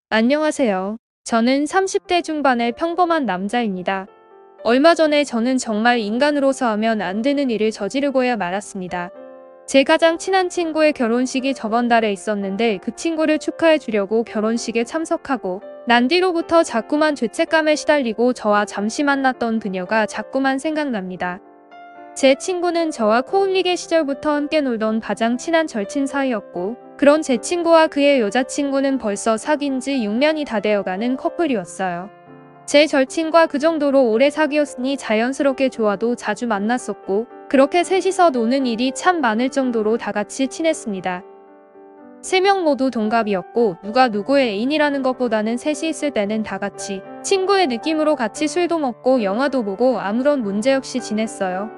안녕하세요. 저는 30대 중반의 평범한 남자입니다. 얼마 전에 저는 정말 인간으로서 하면 안 되는 일을 저지르고야 말았습니다. 제 가장 친한 친구의 결혼식이 저번 달에 있었는데 그 친구를 축하해 주려고 결혼식에 참석하고 난 뒤로부터 자꾸만 죄책감에 시달리고 저와 잠시 만났던 그녀가 자꾸만 생각납니다. 제 친구는 저와 코울리게 시절부터 함께 놀던 가장 친한 절친 사이였고 그런 제 친구와 그의 여자친구는 벌써 사귄 지 6년이 다 되어가는 커플이었어요. 제 절친과 그 정도로 오래 사귀었으니 자연스럽게 좋아도 자주 만났었고 그렇게 셋이서 노는 일이 참 많을 정도로 다 같이 친했습니다. 3명 모두 동갑이었고 누가 누구의 애인이라는 것보다는 셋이 있을 때는 다 같이 친구의 느낌으로 같이 술도 먹고 영화도 보고 아무런 문제 없이 지냈어요.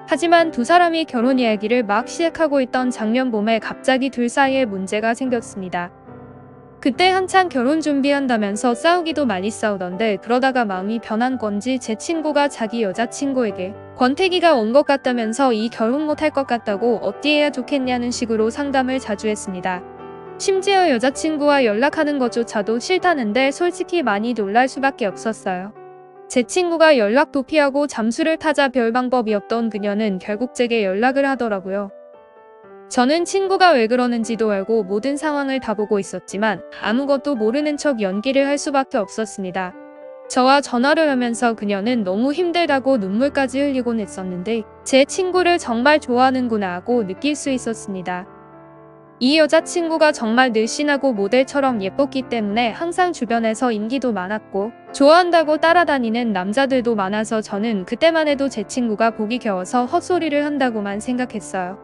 하지만 두 사람이 결혼 이야기를 막 시작하고 있던 작년 봄에 갑자기 둘 사이에 문제가 생겼습니다. 그때 한창 결혼 준비한다면서 싸우기도 많이 싸우던데 그러다가 마음이 변한 건지 제 친구가 자기 여자친구에게 권태기가 온 것 같다면서 이 결혼 못할 것 같다고 어찌 해야 좋겠냐는 식으로 상담을 자주 했습니다. 심지어 여자친구와 연락하는 것조차도 싫다는데 솔직히 많이 놀랄 수밖에 없었어요. 제 친구가 연락도 피하고 잠수를 타자 별 방법이 없던 그녀는 결국 제게 연락을 하더라고요. 저는 친구가 왜 그러는지도 알고 모든 상황을 다 보고 있었지만 아무것도 모르는 척 연기를 할 수밖에 없었습니다. 저와 전화를 하면서 그녀는 너무 힘들다고 눈물까지 흘리곤 했었는데 제 친구를 정말 좋아하는구나 하고 느낄 수 있었습니다. 이 여자친구가 정말 늘씬하고 모델처럼 예뻤기 때문에 항상 주변에서 인기도 많았고 좋아한다고 따라다니는 남자들도 많아서 저는 그때만 해도 제 친구가 보기 겨워서 헛소리를 한다고만 생각했어요.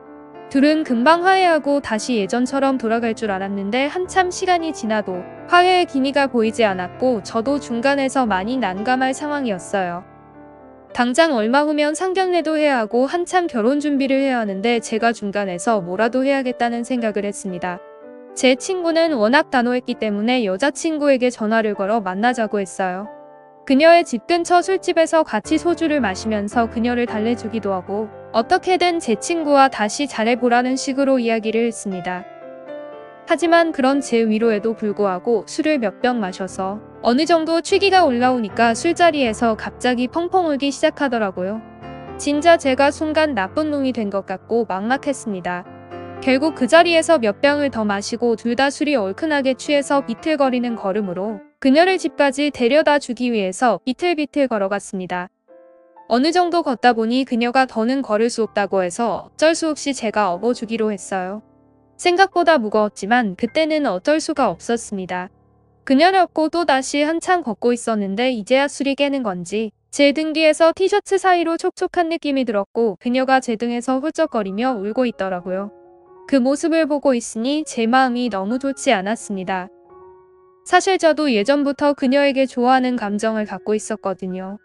둘은 금방 화해하고 다시 예전처럼 돌아갈 줄 알았는데 한참 시간이 지나도 화해의 기미가 보이지 않았고 저도 중간에서 많이 난감할 상황이었어요. 당장 얼마 후면 상견례도 해야 하고 한참 결혼 준비를 해야 하는데 제가 중간에서 뭐라도 해야겠다는 생각을 했습니다. 제 친구는 워낙 단호했기 때문에 여자친구에게 전화를 걸어 만나자고 했어요. 그녀의 집 근처 술집에서 같이 소주를 마시면서 그녀를 달래주기도 하고 어떻게든 제 친구와 다시 잘해보라는 식으로 이야기를 했습니다. 하지만 그런 제 위로에도 불구하고 술을 몇 병 마셔서 어느 정도 취기가 올라오니까 술자리에서 갑자기 펑펑 울기 시작하더라고요. 진짜 제가 순간 나쁜 놈이 된 것 같고 막막했습니다. 결국 그 자리에서 몇 병을 더 마시고 둘 다 술이 얼큰하게 취해서 비틀거리는 걸음으로 그녀를 집까지 데려다 주기 위해서 비틀비틀 걸어갔습니다. 어느 정도 걷다 보니 그녀가 더는 걸을 수 없다고 해서 어쩔 수 없이 제가 업어주기로 했어요. 생각보다 무거웠지만 그때는 어쩔 수가 없었습니다. 그녀를 업고 또다시 한참 걷고 있었는데 이제야 술이 깨는 건지 제 등 뒤에서 티셔츠 사이로 촉촉한 느낌이 들었고 그녀가 제 등에서 훌쩍거리며 울고 있더라고요. 그 모습을 보고 있으니 제 마음이 너무 좋지 않았습니다. 사실 저도 예전부터 그녀에게 좋아하는 감정을 갖고 있었거든요.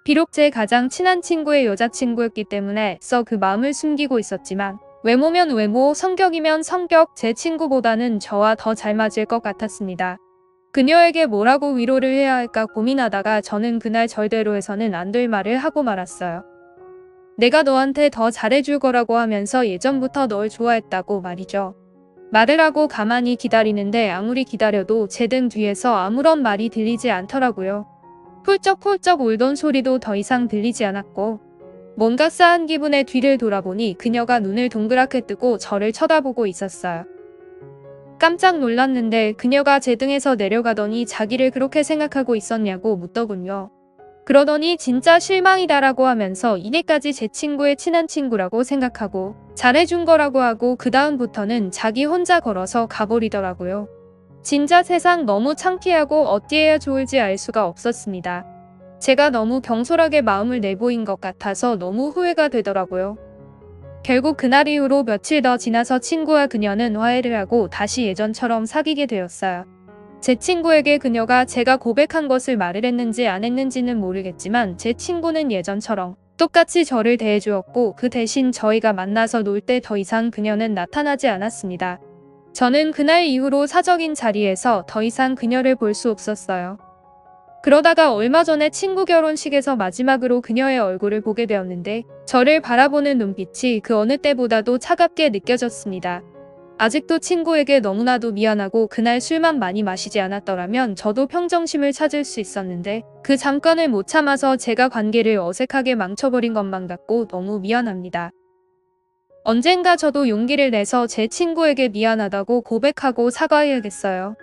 비록 제 가장 친한 친구의 여자친구였기 때문에 썩 그 마음을 숨기고 있었지만 외모면 외모, 성격이면 성격, 제 친구보다는 저와 더 잘 맞을 것 같았습니다. 그녀에게 뭐라고 위로를 해야 할까 고민하다가 저는 그날 절대로 해서는 안 될 말을 하고 말았어요. 내가 너한테 더 잘해줄 거라고 하면서 예전부터 널 좋아했다고 말이죠. 말을 하고 가만히 기다리는데 아무리 기다려도 제 등 뒤에서 아무런 말이 들리지 않더라고요. 훌쩍훌쩍 울던 소리도 더 이상 들리지 않았고 뭔가 싸한 기분에 뒤를 돌아보니 그녀가 눈을 동그랗게 뜨고 저를 쳐다보고 있었어요. 깜짝 놀랐는데 그녀가 제 등에서 내려가더니 자기를 그렇게 생각하고 있었냐고 묻더군요. 그러더니 진짜 실망이다라고 하면서 이제까지 제 친구의 친한 친구라고 생각하고 잘해준 거라고 하고 그 다음부터는 자기 혼자 걸어서 가버리더라고요. 진짜 세상 너무 창피하고 어찌해야 좋을지 알 수가 없었습니다. 제가 너무 경솔하게 마음을 내보인 것 같아서 너무 후회가 되더라고요. 결국 그날 이후로 며칠 더 지나서 친구와 그녀는 화해를 하고 다시 예전처럼 사귀게 되었어요. 제 친구에게 그녀가 제가 고백한 것을 말을 했는지 안 했는지는 모르겠지만 제 친구는 예전처럼 똑같이 저를 대해주었고 그 대신 저희가 만나서 놀 때 더 이상 그녀는 나타나지 않았습니다. 저는 그날 이후로 사적인 자리에서 더 이상 그녀를 볼 수 없었어요. 그러다가 얼마 전에 친구 결혼식에서 마지막으로 그녀의 얼굴을 보게 되었는데 저를 바라보는 눈빛이 그 어느 때보다도 차갑게 느껴졌습니다. 아직도 친구에게 너무나도 미안하고 그날 술만 많이 마시지 않았더라면 저도 평정심을 찾을 수 있었는데 그 잠깐을 못 참아서 제가 관계를 어색하게 망쳐버린 것만 같고 너무 미안합니다. 언젠가 저도 용기를 내서 제 친구에게 미안하다고 고백하고 사과해야겠어요.